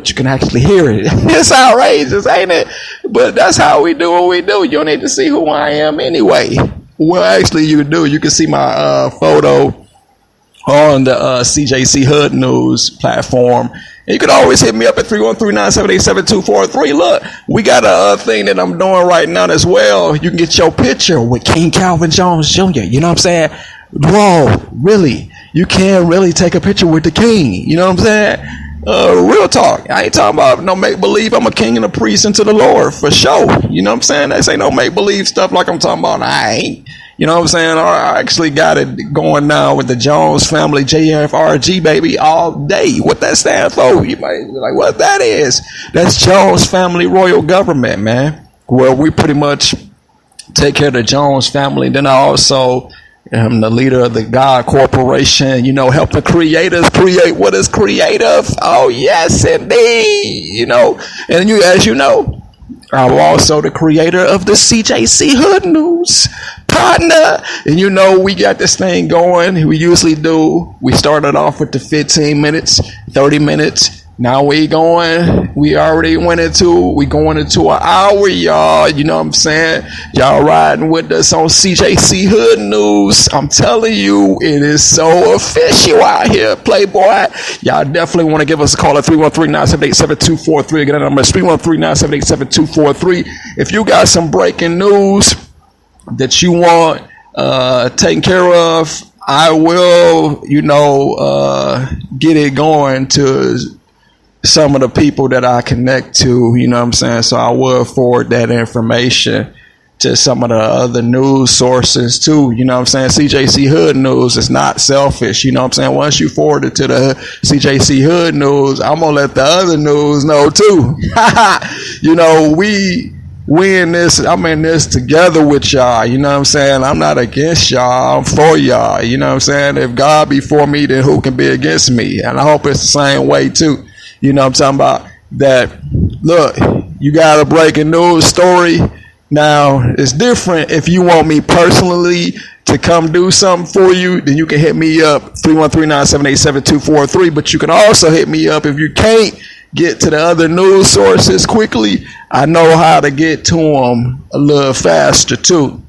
but you can actually hear it. It's outrageous, ain't it? But that's how we do what we do. You don't need to see who I am anyway. Well, actually, you do. You can see my photo on the C.J.C. Hood News platform. And you can always hit me up at 313-978-7243. Look, we got a thing that I'm doing right now as well. You can get your picture with King Calvin Jones Jr. You know what I'm saying? Whoa, really? You can really take a picture with the king. You know what I'm saying? Real talk. I ain't talking about no make-believe. I'm a king and a priest unto the Lord for sure. You know what I'm saying? This ain't no make-believe stuff like I'm talking about. I ain't. You know what I'm saying? I actually got it going now with the Jones family, JFRG, baby, all day. What that stands for? You might be like, what that is? That's Jones Family Royal Government, man. Where we pretty much take care of the Jones family. Then I also am the leader of the God Corporation, you know, helping creators create what is creative. Oh, yes, indeed. You know, and you, as you know, I'm also the creator of the C.J.C. Hood News partner. And you know, we got this thing going. We usually do. We started off with the 15 minutes, 30 minutes. Now we going into an hour, y'all. You know what I'm saying? Y'all riding with us on C.J.C. Hood News. I'm telling you, it is so official out here, Playboy. Y'all definitely want to give us a call at 313-978-7243. Again, that number is 313-978-7243. If you got some breaking news that you want taken care of, I will, get it going to some of the people that I connect to, you know what I'm saying? So I will forward that information to some of the other news sources too, you know what I'm saying? CJC Hood News is not selfish, you know what I'm saying? Once you forward it to the CJC Hood News, I'm gonna let the other news know too. You know, I'm in this together with y'all, you know what I'm saying? I'm not against y'all, I'm for y'all, you know what I'm saying? If God be for me, then who can be against me? And I hope it's the same way too. You know what I'm talking about? That, look, you got a breaking news story. Now, it's different if you want me personally to come do something for you, then you can hit me up, 313-978-7243. But you can also hit me up if you can't get to the other news sources quickly. I know how to get to them a little faster, too.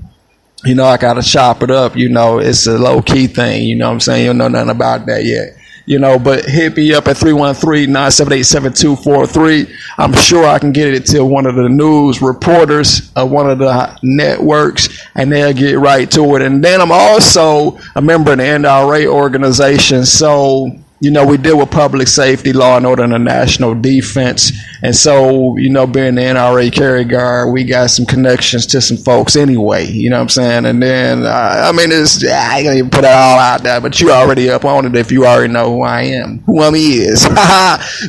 You know, I got to chop it up. You know, it's a low-key thing. You know what I'm saying? You don't know nothing about that yet. You know, but hit me up at 313-978-7243. I'm sure I can get it to one of the news reporters of one of the networks, and they'll get right to it. And then I'm also a member of the NRA organization. So, you know, we deal with public safety, law and order, and the national defense. And so, you know, being the NRA carry guard, we got some connections to some folks anyway, you know what I'm saying? And then, I ain't gonna even put it all out there, but you already up on it if you already know who I am, who I is.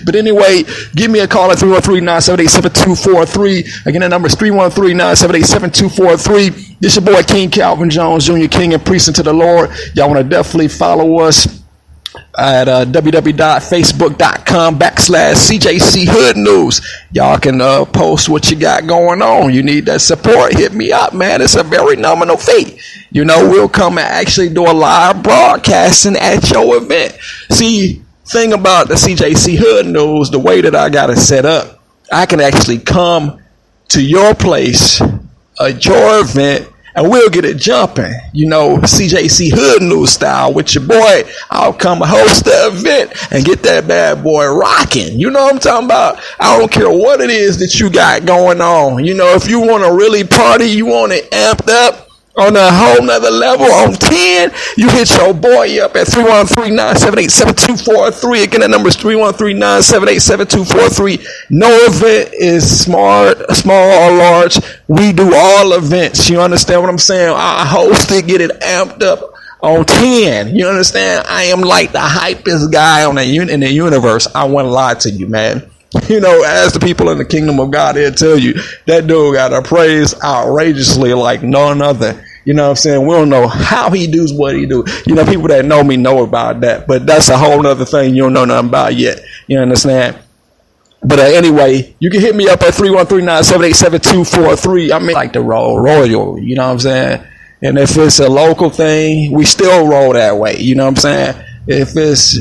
But anyway, give me a call at 313-978-7243. Again, the number is 313-978-7243. This your boy, King Calvin Jones Jr., King and Priest unto the Lord. Y'all want to definitely follow us at www.facebook.com/CJC Hood News. Y'all can post what you got going on. You need that support, hit me up, man. It's a very nominal fee. You know, we'll come and actually do a live broadcasting at your event. See, thing about the CJC Hood News, the way that I got it set up, I can actually come to your place at your event, and we'll get it jumping, you know, CJC Hood News style with your boy. I'll come host the event and get that bad boy rocking. You know what I'm talking about? I don't care what it is that you got going on. You know, if you want to really party, you want it amped up on a whole nother level, on 10, you hit your boy up at 313-978-7243. Again, that number is 313-978-7243. No event is small or large. We do all events. You understand what I'm saying? I host it, get it amped up on 10. You understand? I am like the hypest guy in the universe. I won't lie to you, man. You know, as the people in the kingdom of God, they'll tell you that dude got to praise outrageously like none other. You know what I'm saying? We don't know how he does what he do. You know, people that know me know about that, but that's a whole other thing you don't know nothing about yet. You understand? But anyway, you can hit me up at 313-978-7243. I mean, like the royal, you know what I'm saying? And if it's a local thing, we still roll that way. You know what I'm saying? If it's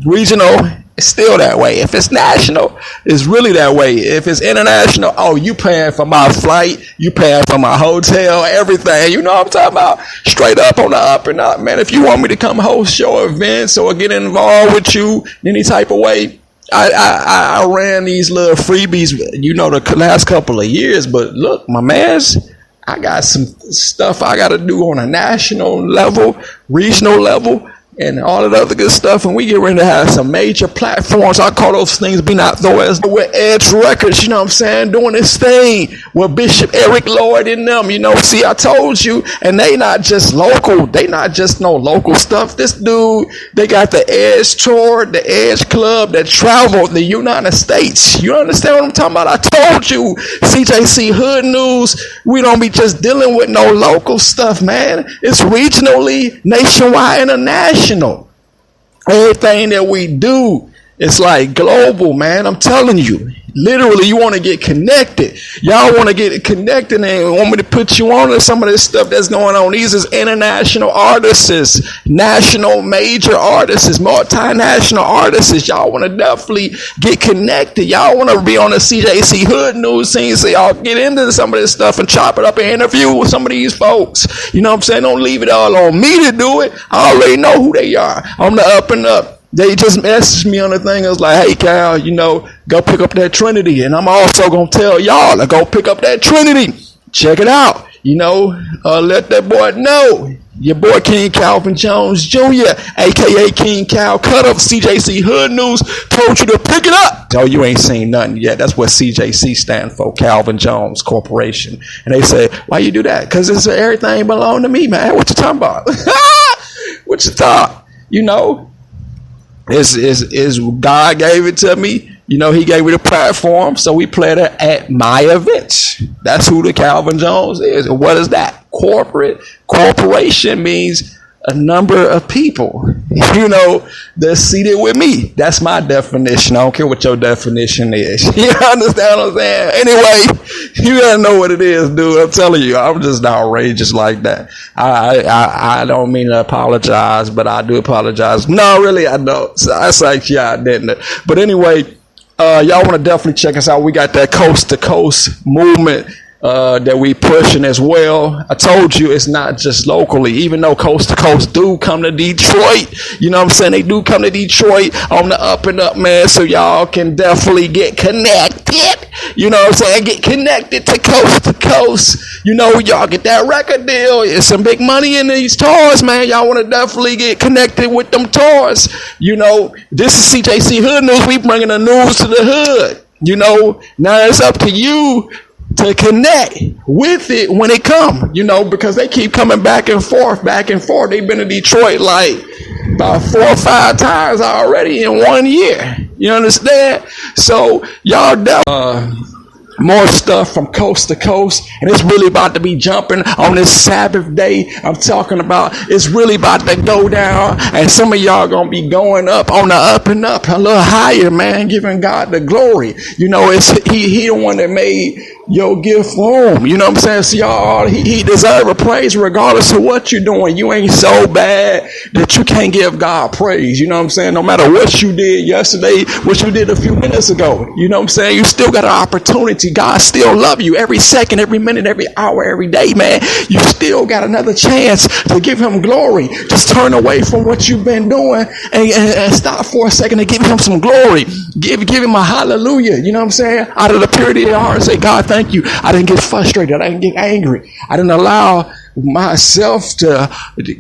regional it's still that way. If it's national, it's really that way. If it's international, oh, you paying for my flight, you paying for my hotel, everything. You know what I'm talking about? Straight up on the up and up, man. If you want me to come host your events or get involved with you any type of way, I ran these little freebies, you know, the last couple of years. But look, my mans, I got some stuff I got to do on a national level, regional level, and all of the other good stuff. And we get ready to have some major platforms. I call those things Be Not Though as with Edge Records, you know what I'm saying, doing this thing with Bishop Eric Lloyd and them, you know. See, I told you, and they not just local, they not just no local stuff. This dude, they got the Edge Tour, the Edge Club that traveled the United States. You understand what I'm talking about? I told you, C.J.C. Hood News, we don't be just dealing with no local stuff, man. It's regionally, nationwide, international. Everything that we do, it's like global, man. I'm telling you. Literally, you want to get connected. Y'all want to get connected and want me to put you on to some of this stuff that's going on. These is international artists, national major artists, multinational artists. Y'all want to definitely get connected. Y'all want to be on the C.J.C. Hood News scene, so y'all get into some of this stuff and chop it up and interview with some of these folks. You know what I'm saying? Don't leave it all on me to do it. I already know who they are. I'm the up and up. They just messaged me on the thing. I was like, hey, Cal, you know, go pick up that Trinity. And I'm also going to tell y'all to go pick up that Trinity. Check it out. You know, let that boy know. Your boy King Calvin Jones Jr., a.k.a. King Cal Cut Up, C.J.C. Hood News, told you to pick it up. Oh, you ain't seen nothing yet. That's what C.J.C. stand for, Calvin Jones Corporation. And they say, why you do that? Because it's everything belong to me, man. What you talking about? What you thought? You know? Is God gave it to me. You know, he gave me the platform, so we played it at my events. That's who the Calvin Jones is. And what is that? Corporation means a number of people, you know, that's seated with me. That's my definition. I don't care what your definition is. You understand what I'm saying? Anyway, you gotta know what it is, dude. I'm telling you, I'm just outrageous like that. I don't mean to apologize, but I do apologize. No, really, I don't. So I say, yeah, I didn't. But anyway, y'all want to definitely check us out. We got that coast to coast movement that we pushing as well. I told you it's not just locally, even though coast to coast do come to Detroit. You know what I'm saying? They do come to Detroit on the up and up, man. So y'all can definitely get connected. You know what I'm saying? Get connected to coast. You know, y'all get that record deal. It's some big money in these tours, man. Y'all want to definitely get connected with them tours. You know, this is C.J.C. Hood News. We bringing the news to the hood. You know, now it's up to you to connect with it when it come, you know, because they keep coming back and forth. They've been to Detroit like about 4 or 5 times already in 1 year. You understand? So y'all more stuff from coast to coast, and it's really about to be jumping on this Sabbath day. I'm talking about it's really about to go down, and some of y'all gonna be going up on the up and up, a little higher, man, giving God the glory. You know, it's he the one that made your gift room. You know what I'm saying? So y'all, he deserve a praise regardless of what you're doing. You ain't so bad that you can't give God praise. You know what I'm saying? No matter what you did yesterday, what you did a few minutes ago, you know what I'm saying? You still got an opportunity. God still love you every second, every minute, every hour, every day, man. You still got another chance to give him glory. Just turn away from what you've been doing and stop for a second and give him some glory. Give him a hallelujah. You know what I'm saying? Out of the purity of your heart, say, God, thank you. I didn't get frustrated. I didn't get angry. I didn't allow myself to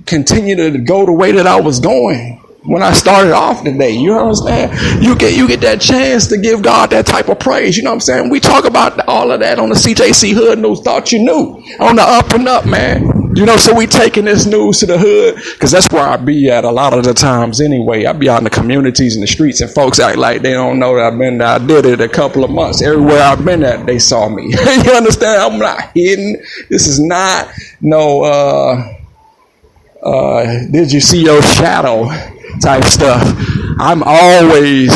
continue to go the way that I was going when I started off today. You understand? You get that chance to give God that type of praise. You know what I'm saying? We talk about all of that on the C.J.C. Hood News. Thought you knew. On the up and up, man. You know, so we taking this news to the hood, because that's where I be at a lot of the times anyway. I be out in the communities and the streets, and folks act like they don't know that I've been there. I did it a couple of months. Everywhere I've been at, they saw me. You understand? I'm not hidden. This is not no, did you see your shadow type stuff. I'm always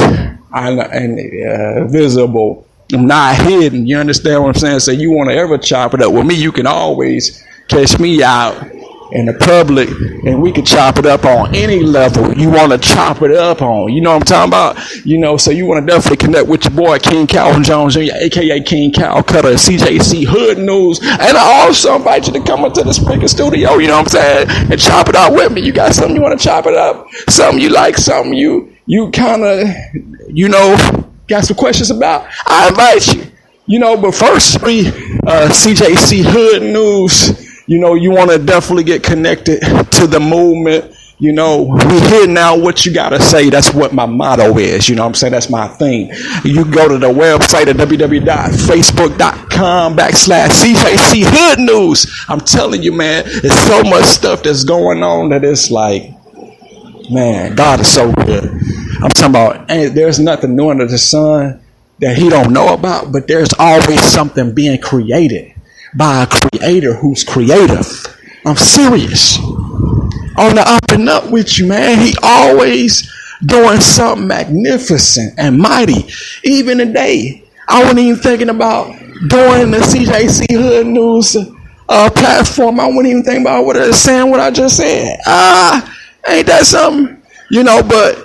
visible. I'm not hidden. You understand what I'm saying? So you want to ever chop it up with me, you can always catch me out in the public, and we could chop it up on any level you want to chop it up on. You know what I'm talking about? You know, so you want to definitely connect with your boy King Calvin Jones Jr., aka King Cal Cutter, C.J.C. Hood News, and I also invite you to come into the speaker studio. You know what I'm saying? And chop it up with me. You got something you want to chop it up? Something you like? Something you kind of, you know, got some questions about? I invite you. You know, but first, C.J.C. Hood News, you know, you want to definitely get connected to the movement. You know, we hear now what you got to say. That's what my motto is. You know what I'm saying? That's my thing. You go to the website at www.facebook.com/CJC Hood News. I'm telling you, man, there's so much stuff that's going on that it's like, man, God is so good. I'm talking about, there's nothing new under the sun that he don't know about, but there's always something being created by a creator who's creative. I'm serious. On the up and up with you, man. He always doing something magnificent and mighty. Even today, I wasn't even thinking about doing the C.J.C. Hood News platform. I wasn't even thinking about what I just said. Ain't that something? You know, but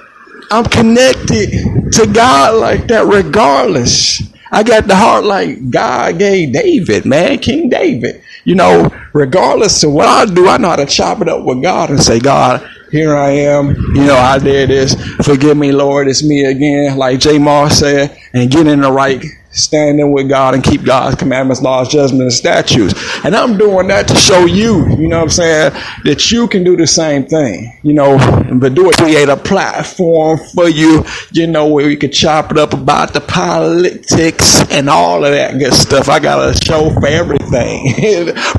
I'm connected to God like that regardless. I got the heart like God gave David, man, King David. You know, regardless of what I do, I know how to chop it up with God and say, God, here I am. You know, I did this. Forgive me, Lord. It's me again. Like J. Mar said, and get in the right standing with God and keep God's commandments, laws, judgments, and statutes. And I'm doing that to show you, you know what I'm saying, that you can do the same thing, you know, but do it, create a platform for you, you know, where you can chop it up about the politics and all of that good stuff. I got a show for everything,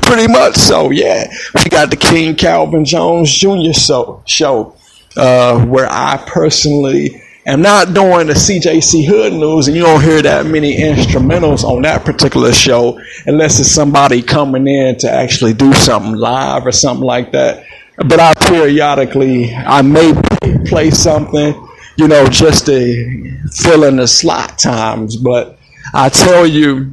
pretty much. So, yeah, we got the King Calvin Jones Jr. show, where I personally am not doing the C.J.C. Hood News, and you don't hear that many instrumentals on that particular show unless it's somebody coming in to actually do something live or something like that. But I may play something, you know, just to fill in the slot times. But I tell you,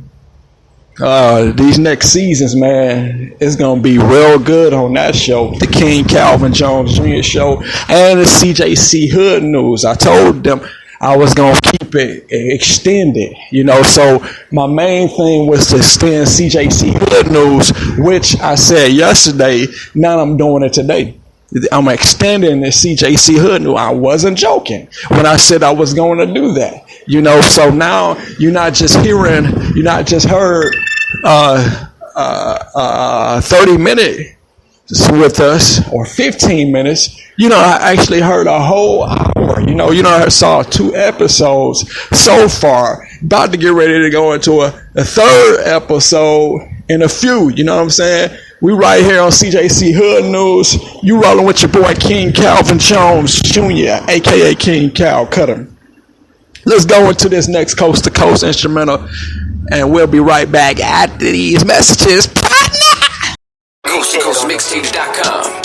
these next seasons, man, it's going to be real good on that show. The King Calvin Jones Jr. show and the C.J.C. Hood News. I told them I was going to keep it extended, you know. So my main thing was to extend C.J.C. Hood News, which I said yesterday. Now I'm doing it today. I'm extending the C.J.C. Hood News. I wasn't joking when I said I was going to do that. You know, so now you're not just heard 30 minutes with us or 15 minutes. You know, I actually heard a whole hour. You know, I saw 2 episodes so far. About to get ready to go into a third episode in a few. You know what I'm saying? We right here on C.J.C. Hood News. You rolling with your boy King Calvin Jones Jr., a.k.a. King Cal Cutter. Let's go into this next Coast to Coast instrumental, and we'll be right back after these messages. Partner! Coast to Coast Mixtapes.com.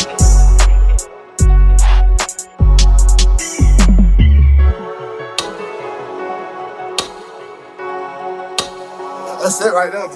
That's it right there.